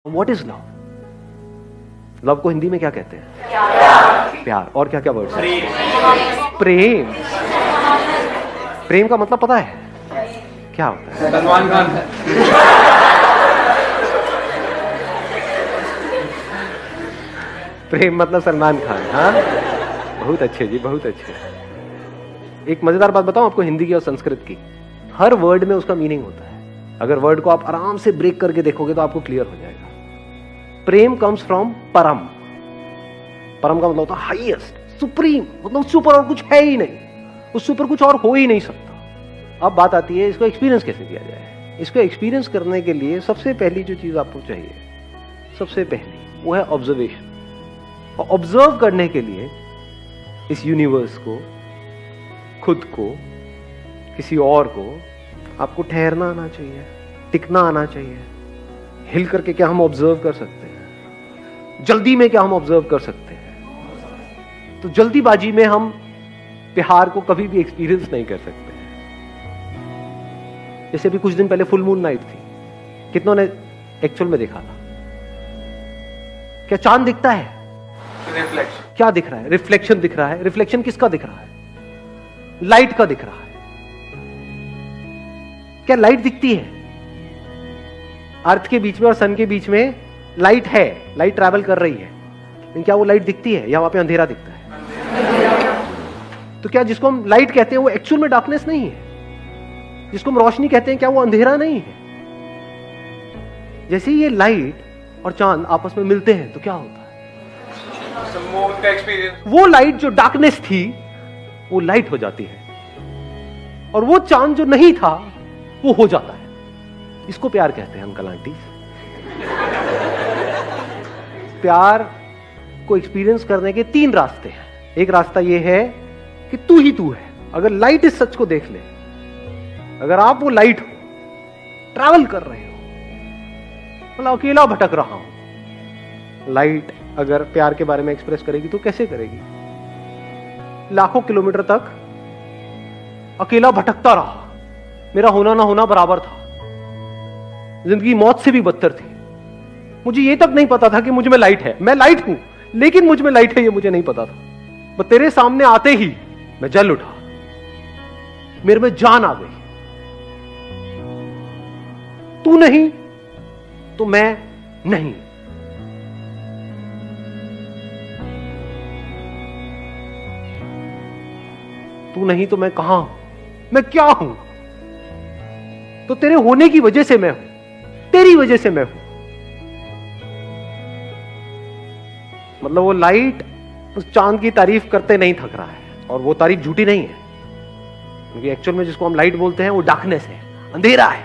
What is love? Love को हिंदी में क्या कहते हैं? प्यार। और क्या क्या वर्ड? प्रेम। प्रेम का मतलब पता है क्या होता है? सलमान खान। प्रेम मतलब सलमान खान। हाँ, बहुत अच्छे जी, बहुत अच्छे। एक मजेदार बात बताऊं आपको हिंदी की और संस्कृत की, हर वर्ड में उसका मीनिंग होता है। अगर वर्ड को आप आराम से ब्रेक करके देखोगे तो आपको क्लियर हो जाएगा। प्रेम कम्स फ्रॉम परम। परम का मतलब होता है हाईएस्ट, सुप्रीम, मतलब उससे ऊपर और कुछ है ही नहीं, उससे ऊपर कुछ और हो ही नहीं सकता। अब बात आती है इसको एक्सपीरियंस कैसे किया जाए। इसको एक्सपीरियंस करने के लिए सबसे पहली जो चीज आपको चाहिए, सबसे पहली वो है ऑब्जर्वेशन। और ऑब्जर्व करने के लिए इस यूनिवर्स को, खुद को, किसी और को, आपको ठहरना आना चाहिए, टिकना आना चाहिए। हिल करके क्या हम ऑब्जर्व कर सकते हैं? जल्दी में क्या हम ऑब्जर्व कर सकते हैं? तो जल्दीबाजी में हम प्यार को कभी भी एक्सपीरियंस नहीं कर सकते। जैसे अभी कुछ दिन पहले फुल मून नाइट थी, कितनों ने एक्चुअल में देखा था? क्या चांद दिखता है? रिफ्लेक्शन। क्या दिख रहा है? रिफ्लेक्शन दिख रहा है। रिफ्लेक्शन किसका दिख रहा है? लाइट का दिख रहा है। क्या लाइट दिखती है? अर्थ के बीच में और सन के बीच में लाइट है, लाइट ट्रैवल कर रही है, लेकिन क्या वो लाइट दिखती है या वहां पे अंधेरा दिखता है? तो क्या जिसको हम लाइट कहते हैं वो एक्चुअल में डार्कनेस नहीं है? जिसको हम रोशनी कहते हैं क्या वो अंधेरा नहीं है? जैसे ये लाइट और चांद आपस में मिलते हैं तो क्या होता है? का एक्सपीरियंस। वो लाइट जो डार्कनेस थी वो लाइट हो जाती है, और वो चांद जो नहीं था वो हो जाता है। इसको प्यार कहते हैं अंकल आंटी। प्यार को एक्सपीरियंस करने के 3 रास्ते हैं। एक रास्ता ये है कि तू ही तू है। अगर लाइट इस सच को देख ले, अगर आप वो लाइट हो, ट्रैवल कर रहे हो, मतलब अकेला भटक रहा हूं, लाइट अगर प्यार के बारे में एक्सप्रेस करेगी तो कैसे करेगी? लाखों किलोमीटर तक अकेला भटकता रहा, मेरा होना ना होना बराबर था, जिंदगी मौत से भी बदतर थी। मुझे ये तक नहीं पता था कि मुझ में लाइट है। मैं लाइट हूं लेकिन मुझ में लाइट है ये मुझे नहीं पता था। बस तेरे सामने आते ही मैं जल उठा, मेरे में जान आ गई। तू नहीं तो मैं नहीं। तू नहीं तो मैं कहां हूं? मैं क्या हूं? तो तेरे होने की वजह से मैं हूं, तेरी वजह से मैं हूं। मतलब वो लाइट उस चांद की तारीफ करते नहीं थक रहा है, और वो तारीफ झूठी नहीं है, क्योंकि एक्चुअल में जिसको हम लाइट बोलते हैं वो डार्कनेस है, अंधेरा है।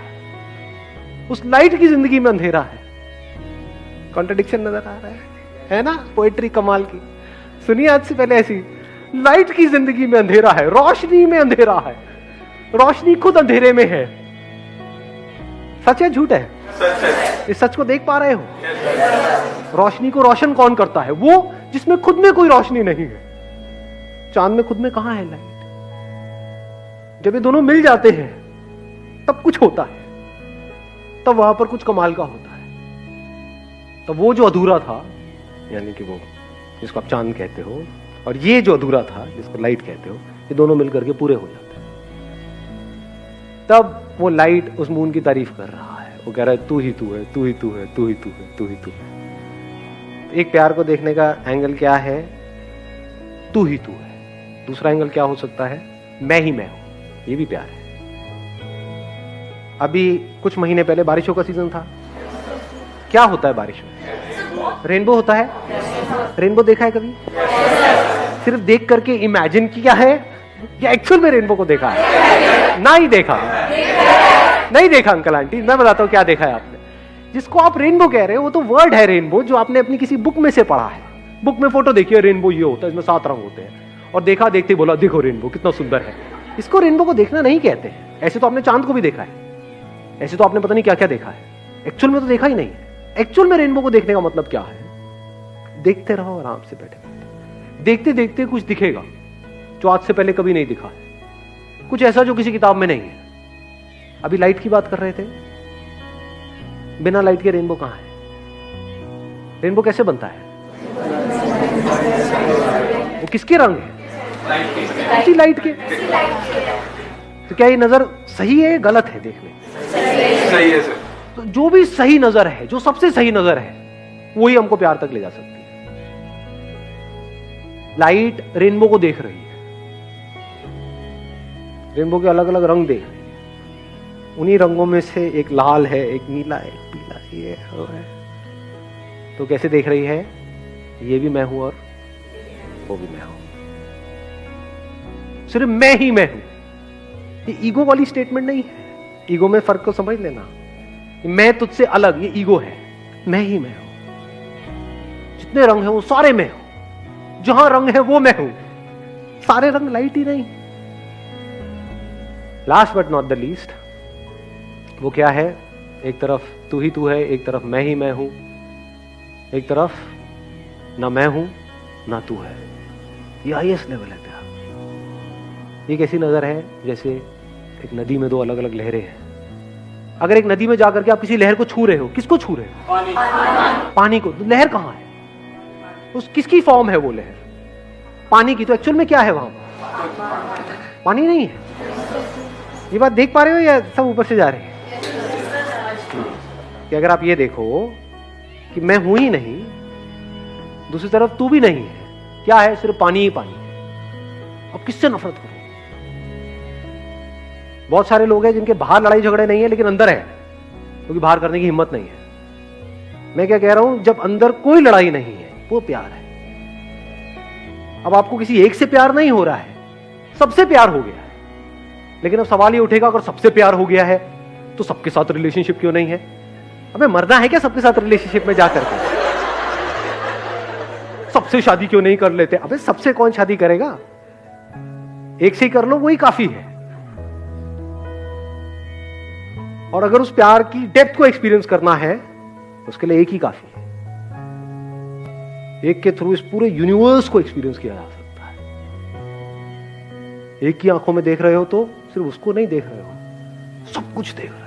उस लाइट की जिंदगी में अंधेरा है। कॉन्ट्रडिक्शन नजर आ रहा है ना? पोएट्री कमाल की। सुनिए आज से पहले ऐसी, लाइट की जिंदगी में अंधेरा है, रोशनी में अंधेरा है, रोशनी खुद अंधेरे में है। सच है झूठ है? सच है। इस सच को देख पा रहे हो? रोशनी को रोशन कौन करता है? वो जिसमें खुद में कोई रोशनी नहीं है। चांद में खुद में कहां है लाइट? जब ये दोनों मिल जाते हैं तब कुछ होता है, तब वहां पर कुछ कमाल का होता है। तब वो जो अधूरा था, यानी कि वो जिसको आप चांद कहते हो, और ये जो अधूरा था जिसको लाइट कहते हो, ये दोनों मिलकर के पूरे हो जाते हैं। तब वो लाइट उस मून की तारीफ कर रहा है, वो कह रहा है तू ही तू है, तू ही तू है, तू ही तू है, तू ही तू है। एक प्यार को देखने का एंगल क्या है? तू ही तू है। दूसरा एंगल क्या हो सकता है? मैं ही मैं हूं। ये भी प्यार है। अभी कुछ महीने पहले बारिशों का सीजन था। क्या होता है बारिश में? रेनबो होता है। रेनबो देखा है कभी? सिर्फ देख करके इमेजिन किया है या एक्चुअल में रेनबो को देखा है? ना ही देखा। नहीं देखा अंकल आंटी। मैं बताता हूं क्या देखा है आपने। जिसको आप रेनबो कह रहे हो वो तो वर्ड है रेनबो, जो आपने अपनी किसी बुक में से पढ़ा है। बुक में फोटो देखी है, रेनबो ये होता है, इसमें 7 रंग होते हैं, और देखा देखते बोला देखो रेनबो कितना सुंदर है। इसको रेनबो को देखना नहीं कहते हैं। ऐसे तो आपने चांद को भी देखा है, ऐसे तो आपने पता नहीं क्या क्या देखा है, एक्चुअल में तो देखा ही नहीं है। एक्चुअल में रेनबो को देखने का मतलब क्या है? देखते रहो आराम से बैठे बैठे, देखते देखते कुछ दिखेगा जो आज से पहले कभी नहीं दिखा है, कुछ ऐसा जो किसी किताब में नहीं है। अभी लाइट की बात कर रहे थे, बिना लाइट के रेनबो कहां है? रेनबो कैसे बनता है? वो किसके रंग है? उसी लाइट के। तो क्या ये नजर सही है, गलत है देखने? सही है सर। तो जो भी सही नजर है, जो सबसे सही नजर है, वही हमको प्यार तक ले जा सकती है। लाइट रेनबो को देख रही है, रेनबो के अलग अलग रंग देख रही है। उन्हीं रंगों में से एक लाल है, एक नीला है, एक पीला है, ये है, वो है। तो कैसे देख रही है? ये भी मैं हूं और वो भी मैं हूं, सिर्फ मैं ही मैं हूं। ये ईगो वाली स्टेटमेंट नहीं है। ईगो में फर्क को समझ लेना। मैं तुझसे अलग, ये ईगो है। मैं ही मैं हूं। जितने रंग हैं वो सारे मैं हूं। जहां रंग है वो मैं हूं। सारे रंग लाइट ही नहीं। Last but not the least, वो क्या है? एक तरफ तू ही तू है, एक तरफ मैं ही मैं हूं, एक तरफ ना मैं हूं ना तू है। ये हाईएस्ट लेवल है प्यार। ये कैसी नजर है? जैसे एक नदी में दो अलग अलग लहरें हैं। अगर एक नदी में जाकर के आप किसी लहर को छू रहे हो, किसको छू रहे हो? पानी को। तो लहर कहां है? उस किसकी फॉर्म है वो लहर? पानी की। तो एक्चुअल में क्या है वहां? पानी नहीं है। ये बात देख पा रहे हो या सब ऊपर से जा रहे हैं? कि अगर आप ये देखो कि मैं हूं ही नहीं, दूसरी तरफ तू भी नहीं है, क्या है? सिर्फ पानी ही पानी है। अब किससे नफरत करो? बहुत सारे लोग हैं जिनके बाहर लड़ाई झगड़े नहीं है लेकिन अंदर है, क्योंकि बाहर करने की हिम्मत नहीं है। मैं क्या कह रहा हूं? जब अंदर कोई लड़ाई नहीं है वो प्यार है। अब आपको किसी एक से प्यार नहीं हो रहा है, सबसे प्यार हो गया है। लेकिन अब सवाल ये उठेगा, अगर सबसे प्यार हो गया है तो सबके साथ रिलेशनशिप क्यों नहीं है? हमें मरना है क्या सबके साथ रिलेशनशिप में जाकर के? सबसे शादी क्यों नहीं कर लेते? अबे सबसे कौन शादी करेगा? एक से ही कर लो, वही काफी है। और अगर उस प्यार की डेप्थ को एक्सपीरियंस करना है तो उसके लिए एक ही काफी है। एक के थ्रू इस पूरे यूनिवर्स को एक्सपीरियंस किया जा सकता है। एक की आंखों में देख रहे हो तो सिर्फ उसको नहीं देख रहे हो, सब कुछ देख रहे हो।